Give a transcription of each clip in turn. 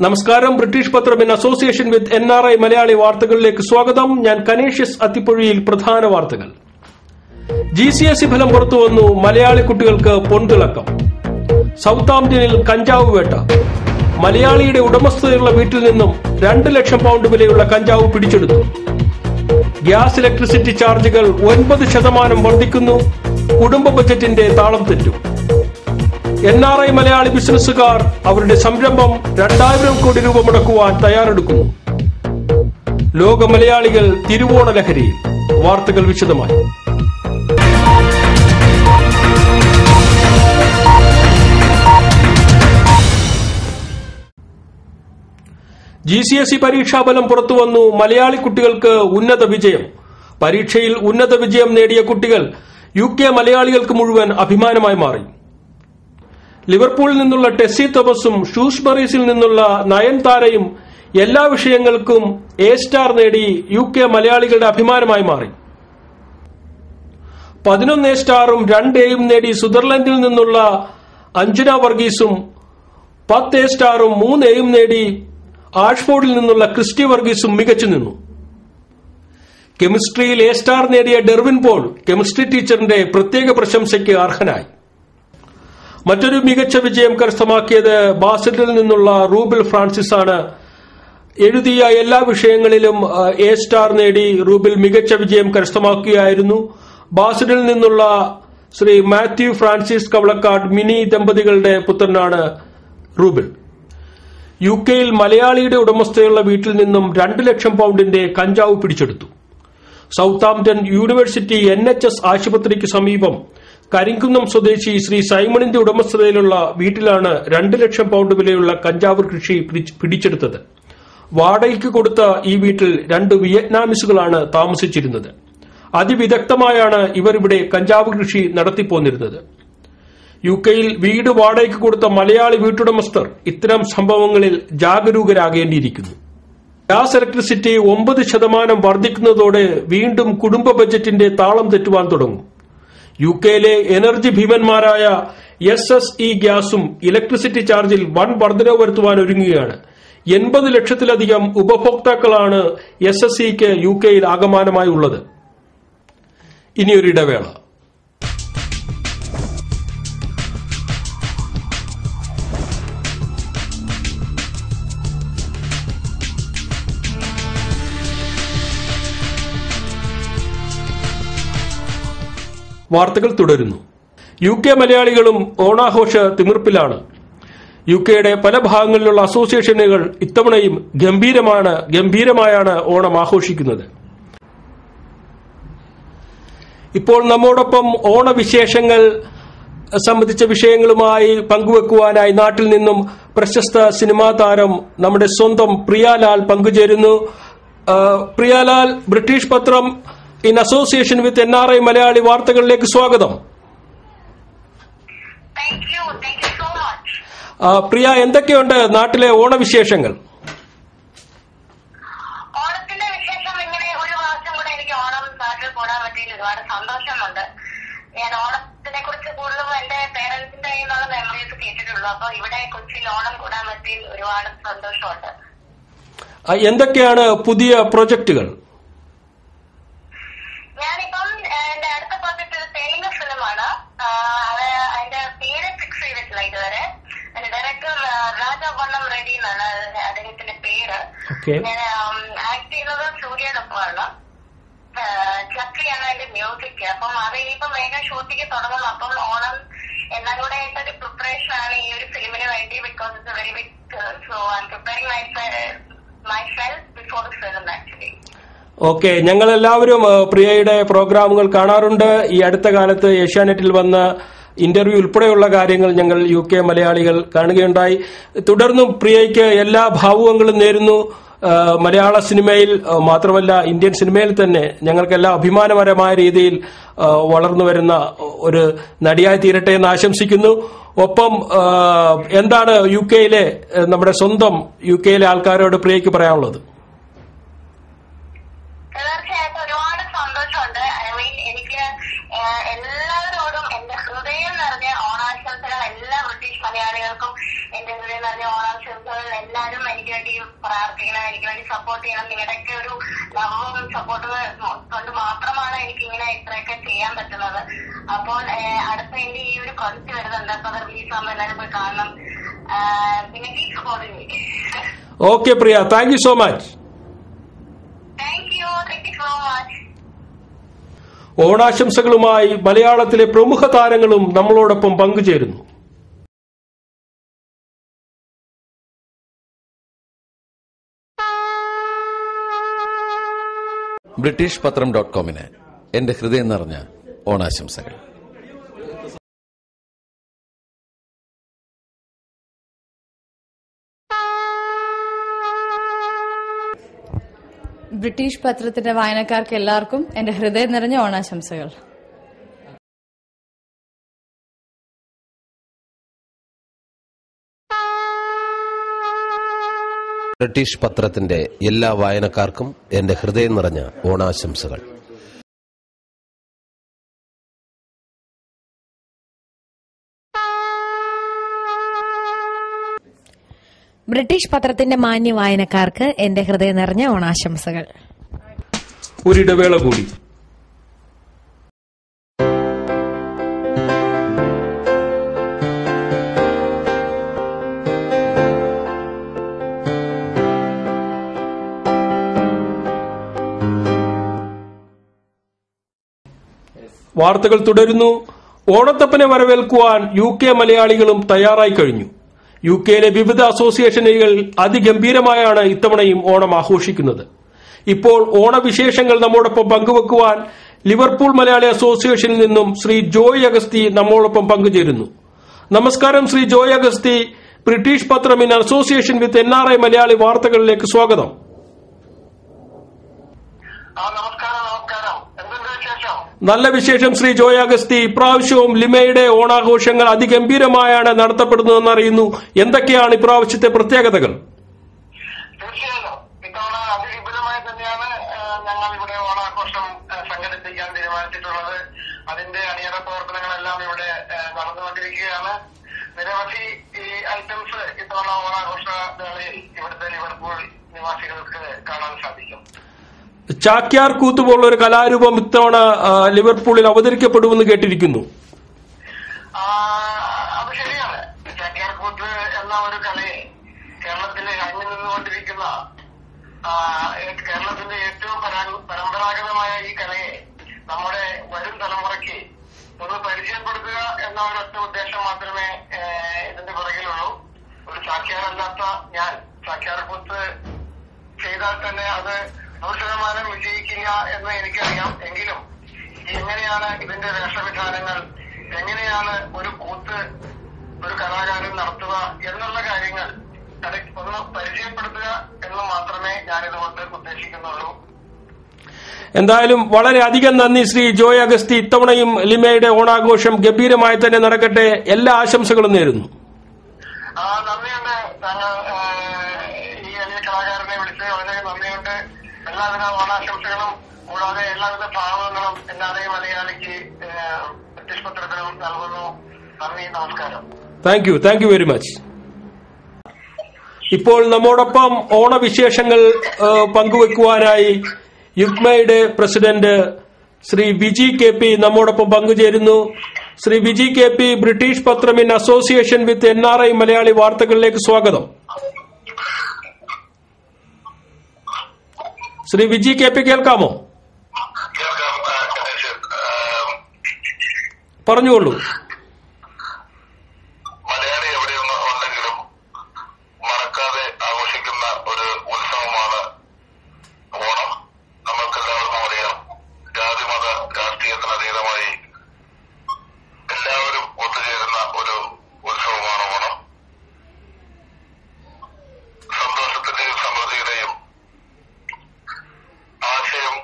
നമസ്കാരം. ബ്രിട്ടീഷ് പത്രം in association with NRI Malayali വാർത്തകളിലേക്ക് സ്വാഗതം. ഞാൻ കനേഷ്യസ് അത്തിപ്പൊഴിയിൽ. പ്രധാന വാർത്തകൾ. GCSE ഫലം പുറത്തുവന്നു. മലയാളി കുട്ടികൾക്ക് പൊൻതിളക്കം. സൌത്താംപ്ടണിൽ കഞ്ചാവ് വേട്ട. മലയാളിയുടെ ഉടമസ്ഥതയുള്ള വീട്ടിൽ നിന്നും 2 ലക്ഷം പൗണ്ട് വിലയുള്ള കഞ്ചാവ് പിടിച്ചെടുത്തു. ഗ്യാസ് ഇലക്ട്രിസിറ്റി ചാർജുകൾ 9% വർദ്ധിക്കുന്നു. കുടുംബ ബജറ്റിന്റെ താളം തെറ്റും. NRI മലയാളി ബിസിനസ്സുകാർ അവരുടെ സംരംഭം 2000 കോടി രൂപ മുടക്കുവാൻ തയ്യാറെടുക്കുന്നു. ലോക മലയാളികൾ തിരുവോണ ലഹരിയിൽ. വാർത്തകൾ വിശദമായി. GCSE പരീക്ഷാഫലം പുറത്തുവന്നു. മലയാളി കുട്ടികൾക്ക് ഉന്നത വിജയം. പരീക്ഷയിൽ ഉന്നത വിജയം നേടിയ കുട്ടികൾ UK മലയാളികൾക്ക് മുഴുവൻ അഭിമാനമായി മാറി. ലിവർപൂളിൽ നിന്നുള്ള ടെസ്സി തോമസും ഷൂസ്ബറീസിൽ നിന്നുള്ള നയൻതാരയും എല്ലാ വിഷയങ്ങൾക്കും A* നേടി UK മലയാളികളുടെ അഭിമാനമായി മാറി. 11 A*ഉം 2 Aയും നേടി സ്വിറ്റ്സർലൻഡിൽ നിന്നുള്ള അഞ്ജന വർഗീസും 10 A*ഉം 3 Aയും നേടി ആഷ്ഫോർഡിൽ നിന്നുള്ള ക്രിസ്റ്റി വർഗീസും മികച്ചു നിന്നു. കെമിസ്ട്രിയിൽ A* നേടിയ ഡെർവിൻ പോൾ കെമിസ്ട്രി ടീച്ചറിന്റെ പ്രത്യേക പ്രശംസയ്ക്ക് അർഹനായി. മറ്റൊരു മികച്ച വിജയം കരസ്ഥമാക്കിയത് ബാസലിൽ നിന്നുള്ള റൂബിൽ ഫ്രാൻസിസ് ആണ്. എഴുതിയ എല്ലാ വിഷയങ്ങളിലും A* നേടി റൂബിൽ മികച്ച വിജയം കരസ്ഥമാക്കുകയായിരുന്നു. ബാസലിൽ നിന്നുള്ള ശ്രീ മാത്യു ഫ്രാൻസിസ് കവളക്കാട് മിനി ദമ്പതികളുടെ പുത്രനാണ് റൂബിൽ. UKയിൽ മലയാളിയുടെ ഉടമസ്ഥതയുള്ള വീട്ടിൽ നിന്നും 2 ലക്ഷം പൗണ്ടിന്റെ കഞ്ചാവ് പിടിച്ചെടുത്തു. സൌത്താംപ്ടൺ യൂണിവേഴ്സിറ്റി NHS ആശുപത്രിക്ക് സമീപം കരിങ്കുന്നം സ്വദേശി ശ്രീ സൈമണിന്റെ ഉടമസ്ഥതയിലുള്ള വീട്ടിലാണ് 2 ലക്ഷം പൗണ്ട് വിലയുള്ള കഞ്ചാവ് കൃഷി പിടിച്ചെടുത്തത്. വാടകയ്ക്ക് കൊടുത്ത ഈ വീട്ടിൽ 2 വിയറ്റ്നാമീസുകളാണ് താമസിച്ചിരുന്നത്. അതിവിദഗ്ധമായാണ് ഇവർ ഇവിടെ കഞ്ചാവ് കൃഷി നടത്തിപ്പോന്നിരുന്നത്. UKയിൽ വീട് വാടകയ്ക്ക് കൊടുത്ത മലയാളി വീട്ടുടമസ്ഥർ ഇത്തരം സംഭവങ്ങളിൽ ജാഗരൂകരാകേണ്ടിയിരിക്കുന്നു. ഗ്യാസ് ഇലക്ട്രിസിറ്റി 9% വർദ്ധിക്കുന്നതോടെ വീണ്ടും കുടുംബ ബജറ്റിന്റെ താളം തെറ്റുവാൻ തുടങ്ങും. UKയിലെ എനർജി ഭീമന്മാരായ SSE ഗ്യാസും ഇലക്ട്രിസിറ്റി ചാർജിൽ വൻ വർധനവ് വരുത്തുവാൻ ഒരുങ്ങുകയാണ്. 80 ലക്ഷത്തിലധികം ഉപഭോക്താക്കളാണ് SSEക്ക് UKയിൽ ആകമാനമായി ഉള്ളത്. ഇനിയൊരിടവേള. വാർത്തകൾ തുടരുന്നു. UK മലയാളികളും ഓണാഘോഷ തിമിർപ്പിലാണ്. UKയുടെ പല ഭാഗങ്ങളിലുള്ള അസോസിയേഷനുകൾ ഇത്തവണയും ഗംഭീരമായാണ് ഓണം ആഘോഷിക്കുന്നത്. ഇപ്പോൾ നമ്മോടൊപ്പം ഓണവിശേഷങ്ങൾ സംബന്ധിച്ച വിഷയങ്ങളുമായി പങ്കുവെക്കുവാനായി നാട്ടിൽ നിന്നും പ്രശസ്ത സിനിമാ താരം നമ്മുടെ സ്വന്തം പ്രിയാലാൽ പങ്കുചേരുന്നു. പ്രിയാലാൽ, ബ്രിട്ടീഷ് പത്രം in association with NRI Malayali വാർത്തകളിലേക്ക് സ്വാഗതം. പ്രിയ, എന്തൊക്കെയുണ്ട് നാട്ടിലെ ഓണവിശേഷങ്ങൾ? ഓണത്തിന്റെ വിശേഷം ഇങ്ങനെ ഒരു പ്രാവശ്യം കൂടെ എനിക്ക് ഓണം നാട്ടിൽ കൂടാൻ പറ്റിയിൽ ഒരുപാട് സന്തോഷമുണ്ട്. ഞാൻ ഓണത്തിനെ കുറിച്ച് കൂടുതലും എന്റെ പേരൻസിന്റെ കയ്യിൽ നിന്നുള്ള മെമ്മറീസ് കേട്ടിട്ടുള്ളൂ. അപ്പൊ ഇവിടെ കൊച്ചിയിൽ ഓണം കൂടാൻ പറ്റിയിൽ ഒരുപാട് സന്തോഷമുണ്ട്. എന്തൊക്കെയാണ് പുതിയ പ്രൊജക്ടുകൾ? ഞാനിപ്പം എന്റെ അടുത്ത പ്രോജക്ട് ഒരു തെലുങ്ക് ഫിലിമാണ്. അതിന്റെ പേര് ഫിക്സ് ചെയ്തിട്ടില്ല ഇതുവരെ. അതിന്റെ ഡയറക്ടർ രാജവണ്ണം റെഡ്ഡി എന്നാണ് അദ്ദേഹത്തിന്റെ പേര്. ഞാൻ ആക്ട് ചെയ്യുന്നത് സൂര്യനൊപ്പമാണ്. ചക്രിയാണ് അതിന്റെ മ്യൂസിക്. അപ്പം അത് ഇനിയിപ്പം വേഗം ഷൂട്ടിങ് തുടങ്ങും. അപ്പം ഓണം എല്ലാം കൂടെ ആയിട്ടൊരു പ്രിപ്പറേഷൻ ആണ് ഈ ഒരു ഫിലിമിന് വേണ്ടി. Because it's very big, so I am preparing myself before the film actually. Okay, ഞങ്ങളെല്ലാവരും പ്രിയയുടെ പ്രോഗ്രാമുകൾ കാണാറുണ്ട്. ഈ അടുത്ത കാലത്ത് ഏഷ്യാനെറ്റിൽ വന്ന ഇന്റർവ്യൂ ഉൾപ്പെടെയുള്ള കാര്യങ്ങൾ ഞങ്ങൾ UK മലയാളികൾ കാണുകയുണ്ടായി. തുടർന്നും പ്രിയയ്ക്ക് എല്ലാ ഭാവുകങ്ങളും നേരുന്നു. മലയാള സിനിമയിൽ മാത്രമല്ല, ഇന്ത്യൻ സിനിമയിൽ തന്നെ ഞങ്ങൾക്കെല്ലാം അഭിമാനപരമായ രീതിയിൽ വളർന്നു വരുന്ന ഒരു നടിയായി തീരട്ടെ എന്ന് ആശംസിക്കുന്നു. ഒപ്പം എന്താണ് UKയിലെ നമ്മുടെ സ്വന്തം UKയിലെ ആൾക്കാരോട് പ്രിയയ്ക്ക് പറയാനുള്ളത്? തീർച്ചയായിട്ടും ഒരുപാട് സന്തോഷമുണ്ട്. എനിക്ക് എല്ലാവരോടും എന്റെ ഹൃദയം നിറഞ്ഞ ഓണാശംസകൾ എല്ലാ ബ്രിട്ടീഷ് മലയാളികൾക്കും എന്റെ ഹൃദയം നിറഞ്ഞ ഓണാശംസകൾ. എല്ലാവരും എനിക്ക് വേണ്ടി പ്രാർത്ഥിക്കണം, എനിക്ക് വേണ്ടി സപ്പോർട്ട് ചെയ്യണം. നിങ്ങളുടെയൊക്കെ ഒരു ലവും സപ്പോർട്ട് കൊണ്ട് മാത്രമാണ് എനിക്ക് ഇങ്ങനെ ഇത്രയൊക്കെ ചെയ്യാൻ പറ്റുന്നത്. അപ്പോൾ അടുത്ത എന്റെ ഈ ഒരു പ്രൊജക്ട് വരുന്നുണ്ട്. അപ്പൊ അത് റിലീസ് ആകുമ്പോൾ എല്ലാവരും പോയി കാണണം. പിന്നെ please support me. Okay Priya, thank you so much. Thank you so much. ഓണാശംസകളുമായി മലയാളത്തിലെ പ്രമുഖ താരങ്ങളും നമ്മളോടൊപ്പം പങ്കുചേരുന്നു. ബ്രിട്ടീഷ് പത്രം .com-ന് എന്റെ ഹൃദയം നിറഞ്ഞ ഓണാശംസകൾ. ബ്രിട്ടീഷ് പത്രത്തിന്റെ വായനക്കാർക്ക് എല്ലാവർക്കും എന്റെ ഹൃദയം നിറഞ്ഞ ഓണാശംസകൾ. ബ്രിട്ടീഷ് പത്രത്തിന്റെ എല്ലാ വായനക്കാർക്കും എന്റെ ഹൃദയം നിറഞ്ഞ ഓണാശംസകൾ. ബ്രിട്ടീഷ് പത്രത്തിന്റെ മാന്യ വായനക്കാർക്ക് എന്റെ ഹൃദയം നിറഞ്ഞ ഓണാശംസകൾ. ഒരിടവേള കൂടി. വാർത്തകൾ തുടരുന്നു. ഓണത്തപ്പനെ വരവേൽക്കുവാൻ UK മലയാളികളും തയ്യാറായി കഴിഞ്ഞു. UK-യിലെ വിവിധ അസോസിയേഷനുകൾ അതിഗംഭീരമായാണ് ഇത്തവണയും ഓണം ആഘോഷിക്കുന്നത്. ഇപ്പോൾ ഓണവിശേഷങ്ങൾ നമ്മോടൊപ്പം പങ്കുവെക്കുവാൻ ലിവർപൂൾ മലയാളി അസോസിയേഷനിൽ നിന്നും ശ്രീ ജോയ് അഗസ്തി നമ്മോടൊപ്പം പങ്കുചേരുന്നു. നമസ്കാരം ശ്രീ ജോയ് അഗസ്തി. ബ്രിട്ടീഷ് പത്രം in association with NRI Malayali വാർത്തകളിലേക്ക് സ്വാഗതം. നല്ല വിശേഷം ശ്രീ ജോയ് അഗസ്തി. ഇപ്രാവശ്യവും ലിമയുടെ ഓണാഘോഷങ്ങൾ അതിഗംഭീരമായാണ് നടത്തപ്പെടുന്നതെന്ന് അറിയുന്നു. എന്തൊക്കെയാണ് ഇപ്രാവശ്യത്തെ പ്രത്യേകതകൾ? തീർച്ചയായും ഇത്തവണ അതിവിപുലമായി തന്നെയാണ് ഞങ്ങൾ ഇവിടെ ഓണാഘോഷം സംഘടിപ്പിക്കാൻ തീരുമാനിച്ചിട്ടുള്ളത്. അതിന്റെ അണിയറ പ്രവർത്തനങ്ങളെല്ലാം ഇവിടെ നടന്നുകൊണ്ടിരിക്കുകയാണ്. നിരവധി ഈ ഐറ്റംസ് ഇത്തവണ ഓണാഘോഷ വേളയിൽ ഇവിടുത്തെ ലിവർപൂൾ നിവാസികൾക്ക് കാണാൻ സാധിക്കും. ചാക്യാർ കൂത്ത് പോലുള്ള ഒരു കലാരൂപം ഇത്തവണ ലിവർപൂളിൽ അവതരിക്കപ്പെടുമെന്ന് കേട്ടിരിക്കുന്നു. അത് ശരിയാണ്. ചാക്യാർ കൂത്ത് എന്ന ഒരു കലയെ കേരളത്തിലെ അന്യം നിന്നുകൊണ്ടിരിക്കുന്ന കേരളത്തിന്റെ ഏറ്റവും പരമ്പരാഗതമായ ഈ കലയെ നമ്മുടെ വരും തലമുറയ്ക്ക് ഒന്ന് പരിചയപ്പെടുത്തുക എന്ന ഒരൊറ്റ ഉദ്ദേശം മാത്രമേ ഇതിന്റെ പുറകിലുള്ളൂ. ഒരു ചാക്യാരല്ലാത്ത ഞാൻ ചാക്യാർ കൂത്ത് ചെയ്താൽ തന്നെ അത് 100% വിജയിക്കില്ല എന്ന് എനിക്കറിയാം. എങ്കിലും എങ്ങനെയാണ് ഇതിന്റെ വേഷവിധാനങ്ങൾ, എങ്ങനെയാണ് ഒരു കൂത്ത് ഒരു കലാകാരൻ നടത്തുക എന്നുള്ള കാര്യങ്ങൾ ഒന്ന് പരിചയപ്പെടുത്തുക എന്ന് മാത്രമേ ഞാനിതുകൊണ്ട് ഉദ്ദേശിക്കുന്നുള്ളൂ. എന്തായാലും വളരെയധികം നന്ദി ശ്രീ ജോയ് അഗസ്തി. ഇത്തവണയും ലിമയുടെ ഓണാഘോഷം ഗംഭീരമായി തന്നെ നടക്കട്ടെ. എല്ലാ ആശംസകളും നേരുന്നു. നന്ദിയുണ്ട്. താങ്കൾ ഈ വലിയ കലാകാരനെ വിളിച്ച് വളരെ നന്ദിയുണ്ട്. എല്ലാവിധ ഓണാശംസകളും കൂടാതെ എല്ലാവിധ ഭാവങ്ങളും NRI മലയാളിക്ക് ബ്രിട്ടീഷ് പത്രത്തിനും നൽകുന്നു. നന്ദി, നമസ്കാരം. Thank you very much. ഇപ്പോൾ നമ്മോടൊപ്പം ഓണവിശേഷങ്ങൾ പങ്കുവെക്കുവാനായി യുക്മയുടെ പ്രസിഡന്റ് ശ്രീ വിജി KP നമ്മോടൊപ്പം പങ്കുചേരുന്നു. ശ്രീ വിജി KP, ബ്രിട്ടീഷ് പത്രം in association with NRI Malayali വാർത്തകളിലേക്ക് സ്വാഗതം. ശ്രീ വിജി KP കേൾക്കാമോ? പറഞ്ഞുകൊള്ളൂ. മലയാളി എവിടെയുണ്ടെങ്കിലും മറക്കാതെ ആഘോഷിക്കുന്ന ഒരു ഉത്സവമാണ് ഓണം. നമുക്കെല്ലാവർക്കും അറിയാം, ജാതിമത രാഷ്ട്രീയത്തിനതീതമായി എല്ലാവരും ഒത്തുചേരുന്ന ഒരു ഉത്സവമാണ് ഓണം. സന്തോഷത്തിന്റെയും സമൃദ്ധിയുടെയും ആശയം,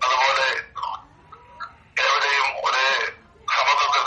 അതുപോലെ ഏവരെയും ഒരേ സമത്വത്തിൽ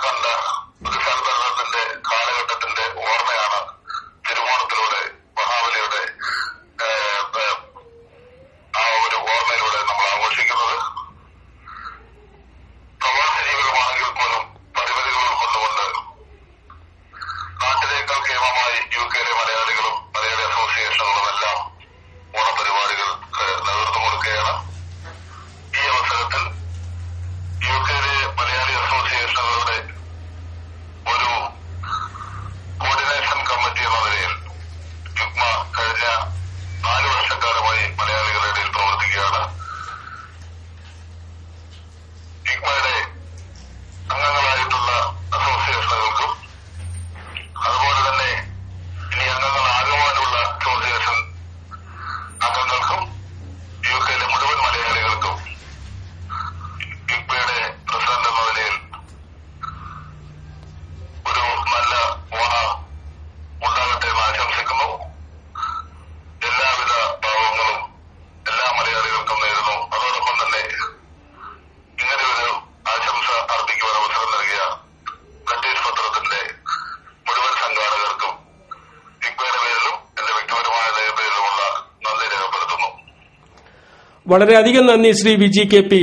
വളരെയധികം നന്ദി Shri Viji K P.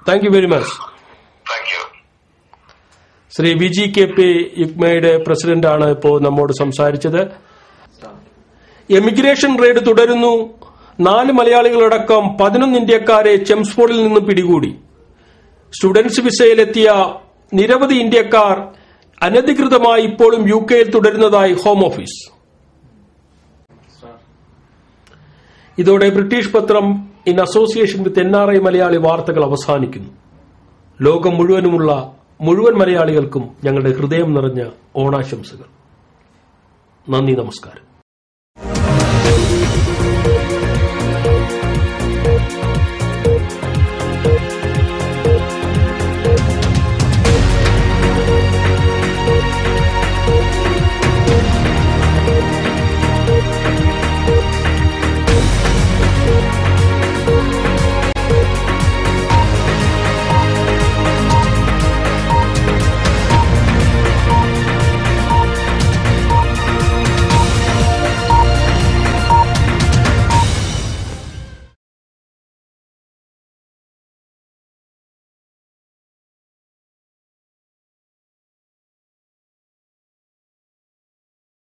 Thank you very much. Shri Viji K P ഇക്മയുടെ പ്രസിഡന്റാണ് ഇപ്പോൾ നമ്മോട് സംസാരിച്ചത്. എമിഗ്രേഷൻ റെയ്ഡ് തുടരുന്നു. 4 മലയാളികളടക്കം 11 ഇന്ത്യക്കാരെ ചെംസ്ഫോർഡിൽ നിന്ന് പിടികൂടി. സ്റ്റുഡൻസ് വിസയിലെത്തിയ നിരവധി ഇന്ത്യക്കാർ അനധികൃതമായി ഇപ്പോഴും UK തുടരുന്നതായി ഹോം ഓഫീസ്. ഇതോടെ ബ്രിട്ടീഷ് പത്രം in association with NRI Malayali വാർത്തകൾ അവസാനിക്കുന്നു. ലോകം മുഴുവനുമുള്ള മുഴുവൻ മലയാളികൾക്കും ഞങ്ങളുടെ ഹൃദയം നിറഞ്ഞ ഓണാശംസകൾ. നന്ദി, നമസ്കാരം.